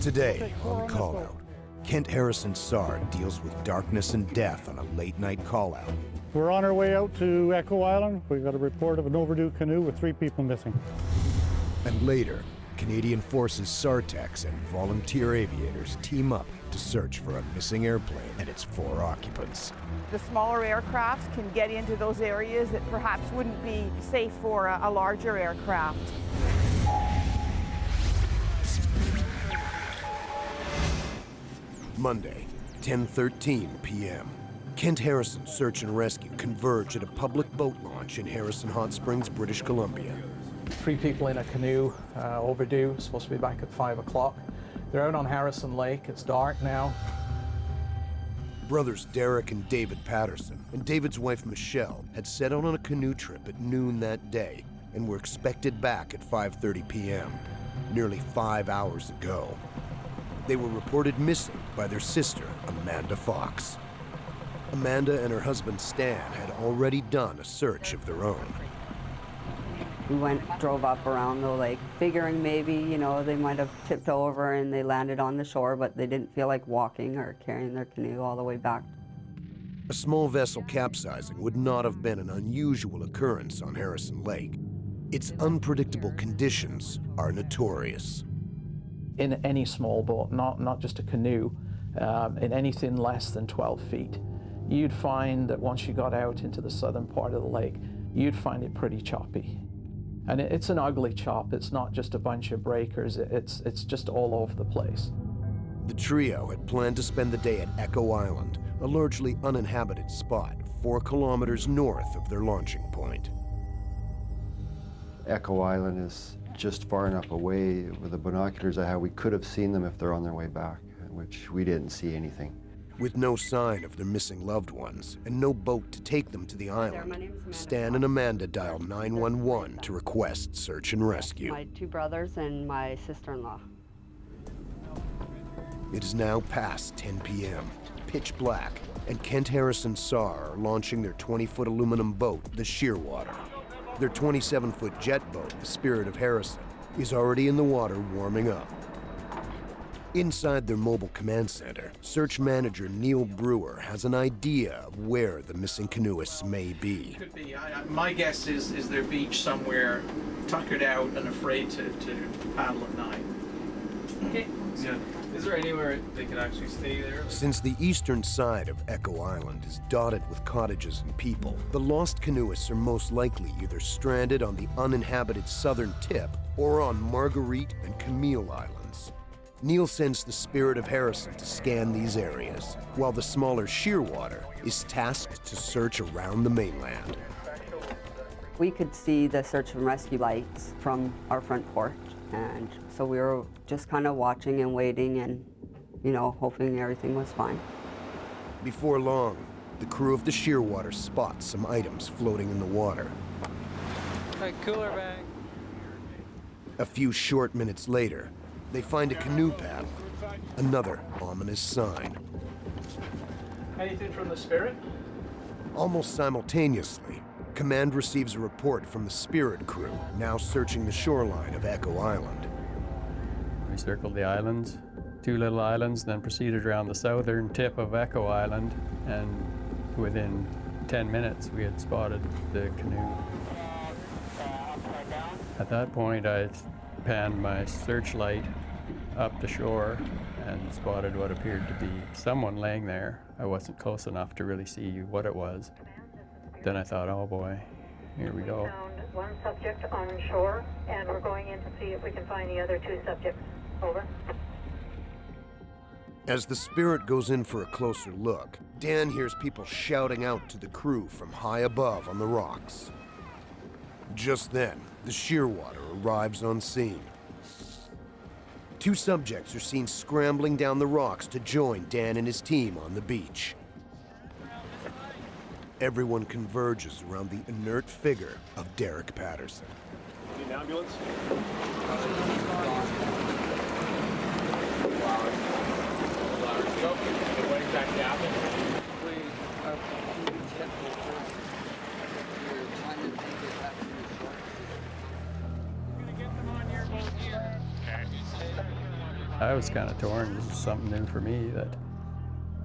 Today, on call-out, Kent Harrison SAR deals with darkness and death on a late-night call-out. We're on our way out to Echo Island. We got a report of an overdue canoe with 3 people missing. And later, Canadian Forces SAR-techs and volunteer aviators team up to search for a missing airplane and its 4 occupants. The smaller aircraft can get into those areas that perhaps wouldn't be safe for a larger aircraft. Monday, 10:13 p.m. Kent Harrison search and rescue converge at a public boat launch in Harrison Hot Springs, British Columbia. 3 people in a canoe, overdue, supposed to be back at 5 o'clock. They're out on Harrison Lake. It's dark now. Brothers Derek and David Patterson and David's wife Michelle had set out on a canoe trip at noon that day and were expected back at 5:30 p.m., nearly 5 hours ago. They were reported missing by their sister, Amanda Fox. Amanda and her husband Stan had already done a search of their own. We drove up around the lake, figuring maybe, they might have tipped over and they landed on the shore, but they didn't feel like walking or carrying their canoe all the way back. A small vessel capsizing would not have been an unusual occurrence on Harrison Lake. Its unpredictable conditions are notorious. In any small boat, not just a canoe, in anything less than 12 feet, you'd find that once you got out into the southern part of the lake, you'd find it pretty choppy. And it's an ugly chop. It's not just a bunch of breakers. It's just all over the place. The trio had planned to spend the day at Echo Island, a largely uninhabited spot 4 kilometers north of their launching point. Echo Island is just far enough away with the binoculars I had. We could have seen them if they're on their way back, which we didn't see anything. With no sign of their missing loved ones and no boat to take them to the island, Stan and Amanda dial 911 to request search and rescue. My 2 brothers and my sister-in-law. It is now past 10 p.m., pitch black, and Kent Harrison SAR are launching their 20-foot aluminum boat, the Shearwater. Their 27-foot jet boat, the Spirit of Harrison, is already in the water warming up. Inside their mobile command center, search manager Neil Brewer has an idea of where the missing canoeists may be. Could be. My guess is their beach somewhere, tuckered out and afraid to paddle at night. Okay. Yeah. Is there anywhere they can actually stay there? Since the eastern side of Echo Island is dotted with cottages and people, the lost canoeists are most likely either stranded on the uninhabited southern tip or on Marguerite and Camille Islands. Neil sends the Spirit of Harrison to scan these areas, while the smaller Shearwater is tasked to search around the mainland. We could see the search and rescue lights from our front porch, and so we were just kind of watching and waiting and, hoping everything was fine. Before long, the crew of the Shearwater spots some items floating in the water. A cooler bag. A few short minutes later, they find a canoe paddle, another ominous sign. Anything from the Spirit? Almost simultaneously, Command receives a report from the Spirit crew, now searching the shoreline of Echo Island. We circled the islands, 2 little islands, then proceeded around the southern tip of Echo Island, and within 10 minutes we had spotted the canoe. At that point I panned my searchlight up the shore and spotted what appeared to be someone laying there. I wasn't close enough to really see what it was. Then I thought, oh boy, here we go. We found 1 subject on shore, and we're going in to see if we can find the other 2 subjects. Over. As the Spirit goes in for a closer look, Dan hears people shouting out to the crew from high above on the rocks. Just then, the Shearwater arrives on scene. 2 subjects are seen scrambling down the rocks to join Dan and his team on the beach. Everyone converges around the inert figure of Derek Patterson. Need an ambulance? Go. They're waiting back down. We are careful first. We're trying to take it back to the shore. We're gonna get them on your boat here. Okay. I was kind of torn. This is something new for me,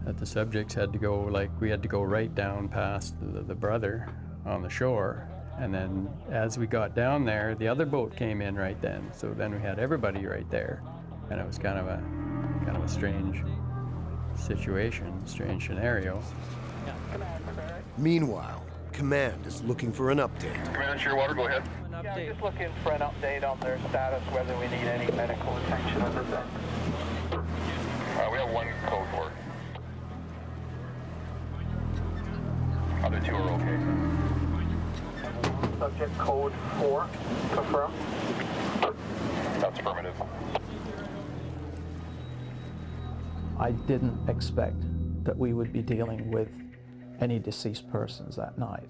that the subjects had to go, like, we had to go right down past the brother on the shore. And then as we got down there, the other boat came in right then. So then we had everybody right there. And it was kind of a strange situation, strange scenario. Meanwhile, Command is looking for an update. Command Shearwater, go ahead. Yeah, just looking for an update on their status, whether we need any medical attention on this end. We have one code for it. Other two are okay. Subject code 4, confirm. That's affirmative. I didn't expect that we would be dealing with any deceased persons that night.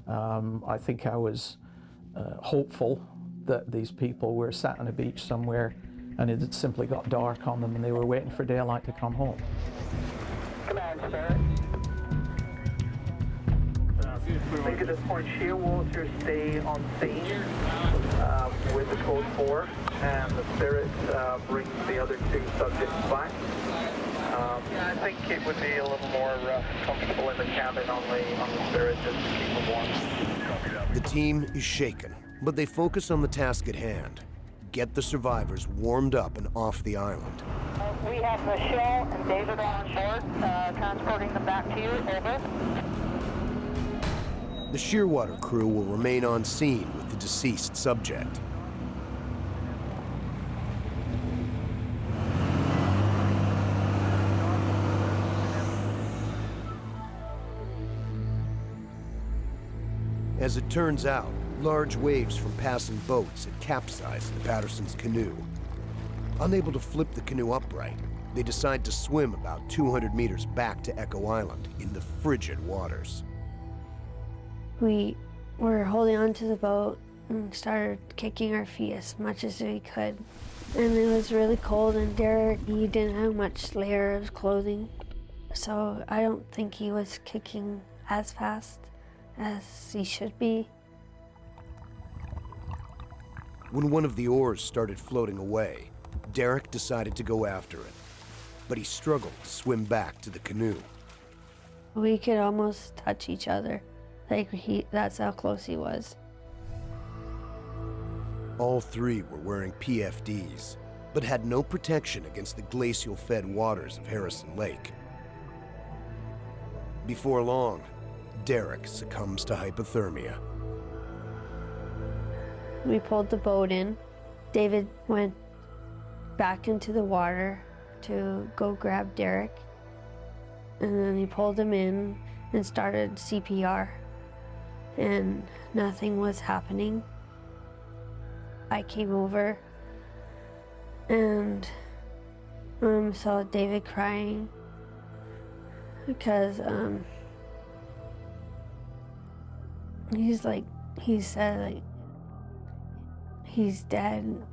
I think I was hopeful that these people were sat on a beach somewhere and it had simply got dark on them and they were waiting for daylight to come home. Command, Spirit. I think at this point, Shearwater stay on scene with the code 4, and the Spirit brings the other two subjects back. I think it would be a little more comfortable in the cabin on the Spirit just to keep them warm. The team is shaken, but they focus on the task at hand. Get the survivors warmed up and off the island. We have Michelle and David on board, transporting them back to you. Over. The Shearwater crew will remain on scene with the deceased subject. As it turns out, large waves from passing boats had capsized the Patterson's canoe. Unable to flip the canoe upright, they decide to swim about 200 meters back to Echo Island in the frigid waters. We were holding on to the boat and started kicking our feet as much as we could. And it was really cold, and Derek, he didn't have much layer of clothing. So I don't think he was kicking as fast as he should be. When one of the oars started floating away, Derek decided to go after it, but he struggled to swim back to the canoe. We could almost touch each other. That's how close he was. All three were wearing PFDs, but had no protection against the glacial-fed waters of Harrison Lake. Before long, Derek succumbs to hypothermia. We pulled the boat in. David went back into the water to go grab Derek, and then he pulled him in and started CPR. And nothing was happening. I came over and saw David crying because he said he's dead,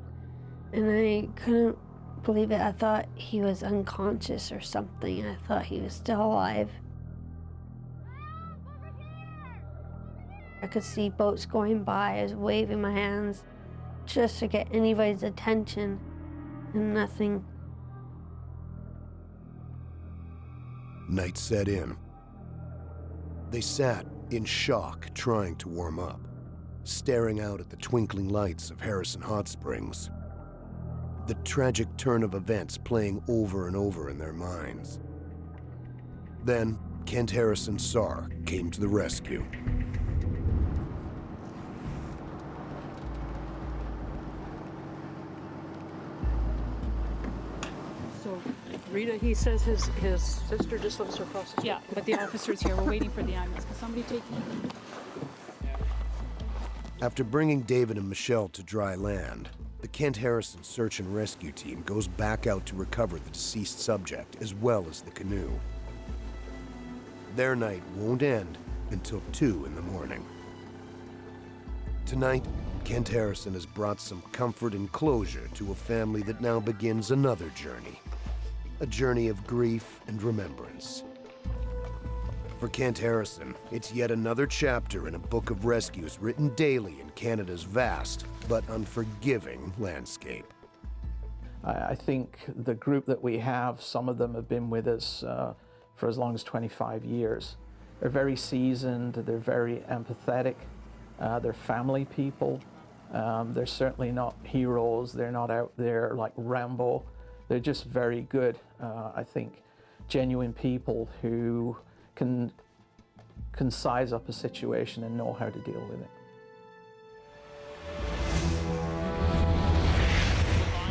and I couldn't believe it. I thought he was unconscious or something. I thought he was still alive. I could see boats going by. I was waving my hands just to get anybody's attention, and nothing. Night set in. They sat in shock, trying to warm up, staring out at the twinkling lights of Harrison Hot Springs. The tragic turn of events playing over and over in their minds. Then, Kent Harrison Sarr came to the rescue. Rita, he says his sister just lives across the street. Yeah, but the officer's here. We're waiting for the ambulance. Can somebody take him? After bringing David and Michelle to dry land, the Kent Harrison search and rescue team goes back out to recover the deceased subject as well as the canoe. Their night won't end until 2 in the morning. Tonight, Kent Harrison has brought some comfort and closure to a family that now begins another journey. A journey of grief and remembrance. For Kent Harrison, it's yet another chapter in a book of rescues written daily in Canada's vast but unforgiving landscape. I think the group that we have, some of them have been with us for as long as 25 years. They're very seasoned, they're very empathetic, they're family people. They're certainly not heroes, they're not out there like Rambo. They're just very good, I think, genuine people who can size up a situation and know how to deal with it.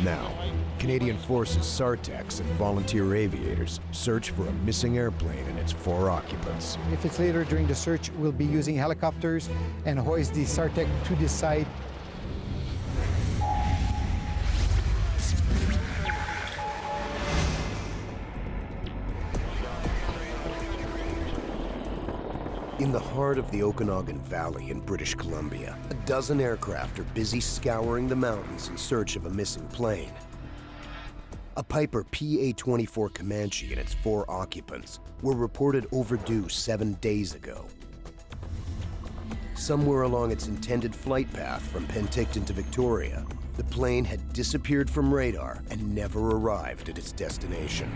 Now, Canadian Forces SARTECs and volunteer aviators search for a missing airplane and its 4 occupants. If it's later during the search, we'll be using helicopters and hoist the SARTEC to this side. In the heart of the Okanagan Valley in British Columbia, a dozen aircraft are busy scouring the mountains in search of a missing plane. A Piper PA-24 Comanche and its 4 occupants were reported overdue 7 days ago. Somewhere along its intended flight path from Penticton to Victoria, the plane had disappeared from radar and never arrived at its destination.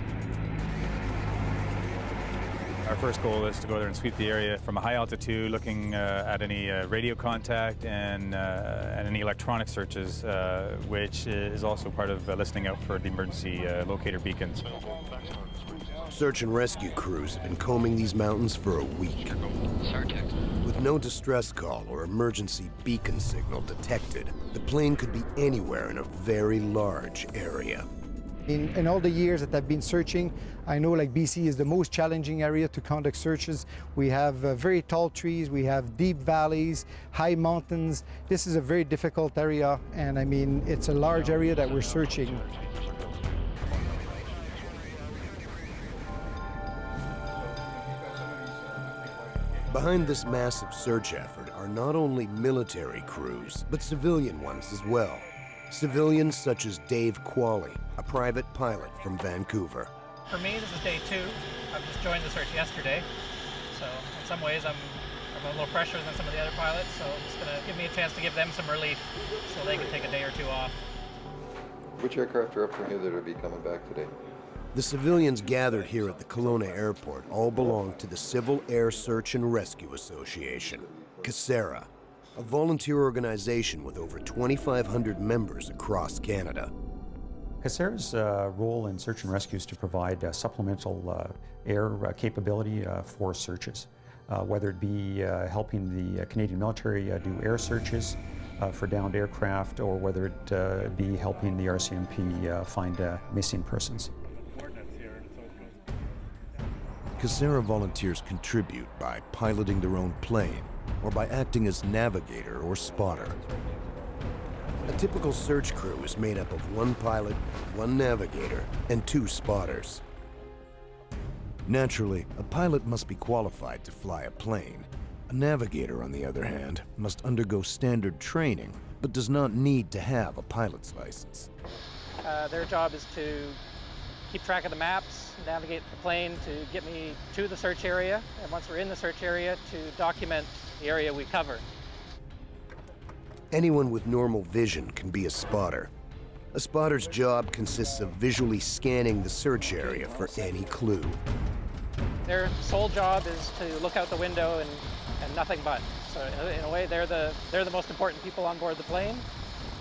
Our first goal is to go there and sweep the area from a high altitude, looking at any radio contact and any electronic searches, which is also part of listening out for the emergency locator beacons. Search and rescue crews have been combing these mountains for a week. With no distress call or emergency beacon signal detected, the plane could be anywhere in a very large area. In all the years that I've been searching, I know like BC is the most challenging area to conduct searches. We have very tall trees, we have deep valleys, high mountains. This is a very difficult area, and I mean, it's a large area that we're searching. Behind this massive search effort are not only military crews, but civilian ones as well. Civilians such as Dave Qualley, a private pilot from Vancouver. For me, this is day 2. I've just joined the search yesterday, so in some ways I'm a little fresher than some of the other pilots, so it's going to give me a chance to give them some relief so they can take a day or 2 off. Which aircraft are up from here that will be coming back today? The civilians gathered here at the Kelowna airport all belong to the Civil Air Search and Rescue Association, CASERA, a volunteer organization with over 2,500 members across Canada. CASERA's role in search and rescue is to provide supplemental air capability for searches, whether it be helping the Canadian military do air searches for downed aircraft, or whether it be helping the RCMP find missing persons. CASERA volunteers contribute by piloting their own plane or by acting as navigator or spotter. A typical search crew is made up of 1 pilot, 1 navigator, and 2 spotters. Naturally, a pilot must be qualified to fly a plane. A navigator, on the other hand, must undergo standard training, but does not need to have a pilot's license. Their job is to keep track of the maps, navigate the plane to get me to the search area, and once we're in the search area, to document the area we cover. Anyone with normal vision can be a spotter. A spotter's job consists of visually scanning the search area for any clue. Their sole job is to look out the window and nothing but. So in a way, they're the most important people on board the plane,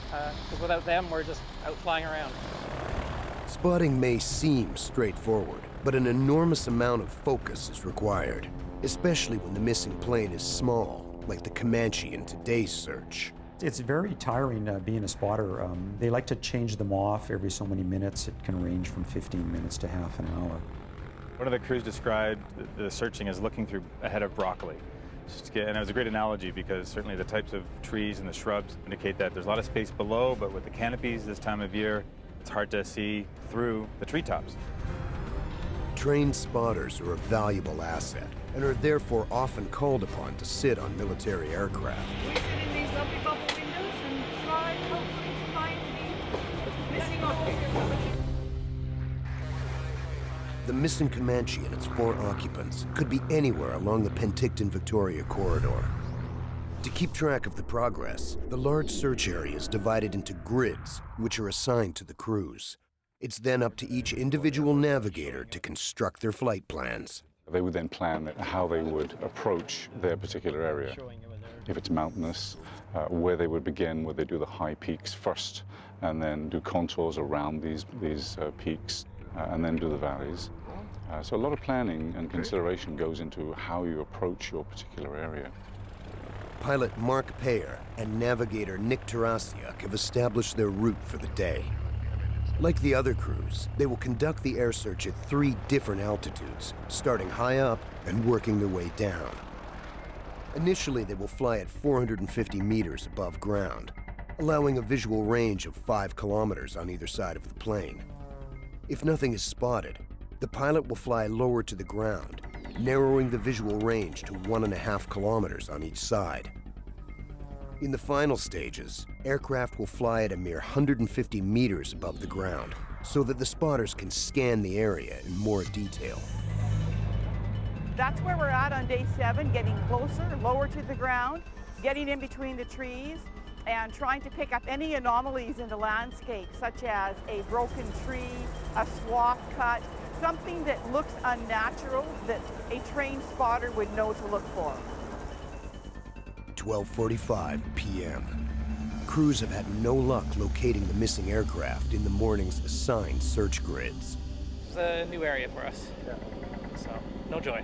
because without them, we're just out flying around. Spotting may seem straightforward, but an enormous amount of focus is required, especially when the missing plane is small, like the Comanche in today's search. It's very tiring being a spotter. They like to change them off every so many minutes. It can range from 15 minutes to half an hour. One of the crews described the searching as looking through a head of broccoli. And it was a great analogy because certainly the types of trees and the shrubs indicate that there's a lot of space below, but with the canopies this time of year, it's hard to see through the treetops. Trained spotters are a valuable asset and are therefore often called upon to sit on military aircraft. We sit in these lovely bubble windows and try hopefully to find the missing occupants. The missing Comanche and its 4 occupants could be anywhere along the Penticton-Victoria corridor. To keep track of the progress, the large search area is divided into grids, which are assigned to the crews. It's then up to each individual navigator to construct their flight plans. They would then plan how they would approach their particular area. If it's mountainous, where they would begin, where they do the high peaks first, and then do contours around these peaks, and then do the valleys. So a lot of planning and consideration goes into how you approach your particular area. Pilot Mark Payer and navigator Nick Tarasiuk have established their route for the day. Like the other crews, they will conduct the air search at 3 different altitudes, starting high up and working their way down. Initially, they will fly at 450 meters above ground, allowing a visual range of 5 kilometers on either side of the plane. If nothing is spotted, the pilot will fly lower to the ground, narrowing the visual range to 1.5 kilometers on each side. In the final stages, aircraft will fly at a mere 150 meters above the ground, so that the spotters can scan the area in more detail. That's where we're at on day 7, getting closer, lower to the ground, getting in between the trees, and trying to pick up any anomalies in the landscape, such as a broken tree, a swath cut, something that looks unnatural that a trained spotter would know to look for. 12:45 p.m. Crews have had no luck locating the missing aircraft in the morning's assigned search grids. It's a new area for us, so no joy.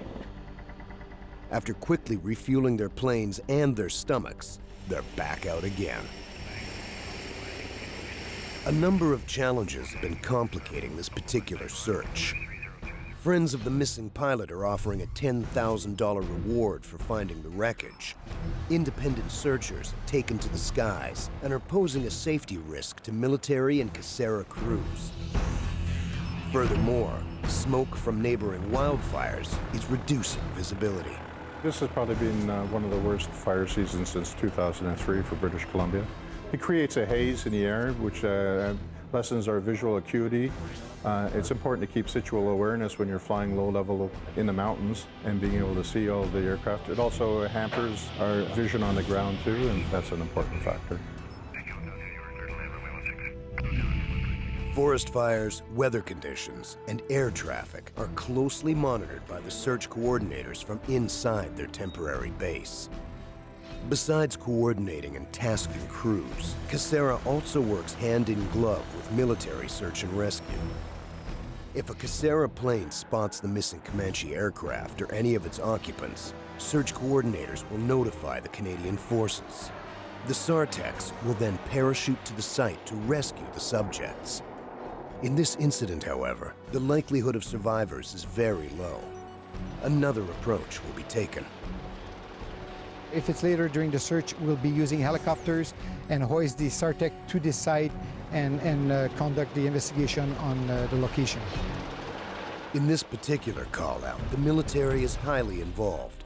After quickly refueling their planes and their stomachs, they're back out again. A number of challenges have been complicating this particular search. Friends of the missing pilot are offering a $10,000 reward for finding the wreckage. Independent searchers have taken to the skies and are posing a safety risk to military and Casera crews. Furthermore, smoke from neighboring wildfires is reducing visibility. This has probably been one of the worst fire seasons since 2003 for British Columbia. It creates a haze in the air, which lessens our visual acuity. It's important to keep situal awareness when you're flying low level in the mountains and being able to see all the aircraft. It also hampers our vision on the ground too, and that's an important factor. Forest fires, weather conditions, and air traffic are closely monitored by the search coordinators from inside their temporary base. Besides coordinating and tasking crews, Casera also works hand in glove with military search and rescue. If a Casera plane spots the missing Comanche aircraft or any of its occupants, search coordinators will notify the Canadian forces. The SARTECs will then parachute to the site to rescue the subjects. In this incident, however, the likelihood of survivors is very low. Another approach will be taken. If it's later during the search, we'll be using helicopters and hoist the SARTEC to the site and conduct the investigation on the location. In this particular call-out, the military is highly involved.